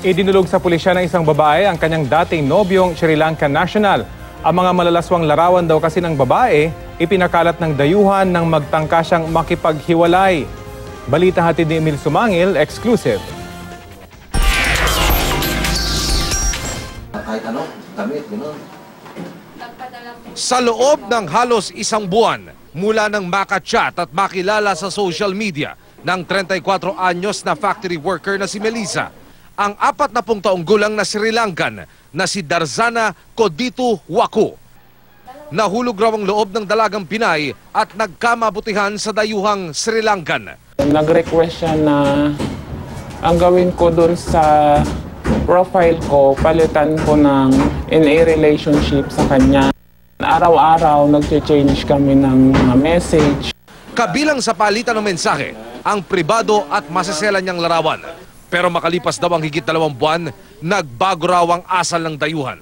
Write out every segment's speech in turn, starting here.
Idinulog sa pulisya ng isang babae ang kanyang dating nobyong Sri Lankan national. Ang mga malalaswang larawan daw kasi ng babae, ipinakalat ng dayuhan nang magtangka siyang makipaghiwalay. Balita hatid ni Emil Sumangil, exclusive. Kahit ano, damit, gano'n. Sa loob ng halos isang buwan, mula nang makachat at makilala sa social media ng 34 anyos na factory worker na si Melissa, ang 40 taong gulang na Sri Lankan na si Darzana Koditu Waku. Nahulog raw ang loob ng dalagang Pinay at nagkamabutihan sa dayuhang Sri Lankan. Nag-request siya na ang gawin ko doon sa profile ko, palitan ko ng in a relationship sa kanya. Araw-araw nag-change kami ng mga message. Kabilang sa palitan ng mensahe, ang pribado at masasela niyang larawan. Pero makalipas daw ang higit 2 buwan, nagbago raw ang asal ng dayuhan.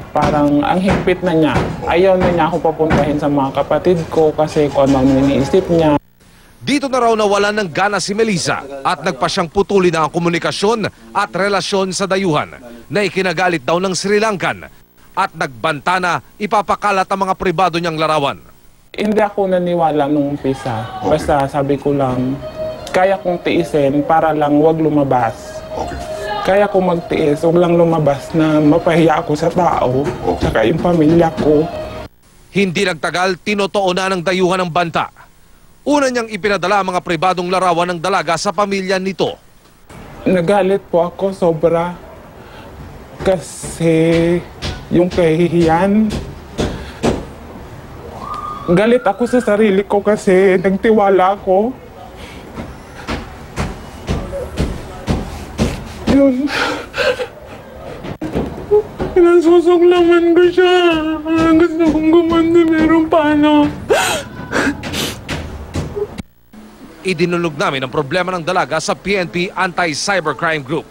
Parang ang higpit na niya. Ayaw na niya ako papuntahin sa mga kapatid ko kasi kung ano ang iniisip niya. Dito na raw nawalan ng gana si Melissa at nagpa siyang putulin na ang komunikasyon at relasyon sa dayuhan na ikinagalit daw ng Sri Lankan at nagbanta na ipapakalat ang mga pribado niyang larawan. Hindi ako naniwala nung umpisa. Basta sabi ko lang, kaya kong tiisin para lang wag lumabas. Kaya kong magtiis, wag lang lumabas na mapahiya ako sa tao, saka yung pamilya ko. Hindi nagtagal, tinotoo na ng dayuhan ng banta. Una niyang ipinadala ang mga pribadong larawan ng dalaga sa pamilya nito. Nagalit po ako sobra kasi yung kahihiyan. Galit ako sa sarili ko kasi nagtiwala ako. Yun. Pinasusuklaman ko siya. Gusto kong gumanda, meron paano. Idinulog namin ang problema ng dalaga sa PNP Anti-Cybercrime Group.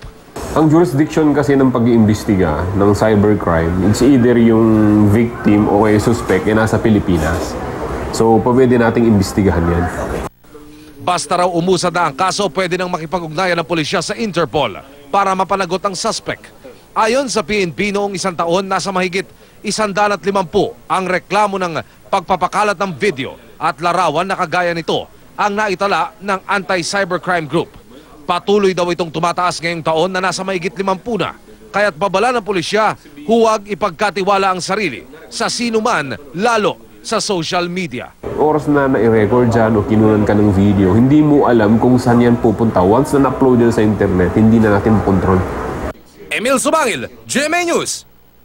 Ang jurisdiction kasi ng pag-iimbestiga ng cybercrime, it's either yung victim o kaya suspect ay nasa Pilipinas. So, pwede nating imbestigahan yan. Basta raw umusad na ang kaso, pwede nang makipag-ugnayan ng pulisya sa Interpol para mapanagot ang suspect. Ayon sa PNP, noong isang taon, nasa mahigit 150 ang reklamo ng pagpapakalat ng video at larawan na kagaya nito ang naitala ng Anti-Cybercrime Group. Patuloy daw itong tumataas ngayong taon na nasa mahigit 50 na. Kaya't babala ng pulisya, huwag ipagkatiwala ang sarili sa sino man, lalo sa social media. Oras na na-record dyan o kinunan ka ng video, hindi mo alam kung saan yan pupunta. Once na na-upload yan sa internet, hindi na natin makontrol. Emil Sumangil, GMA News.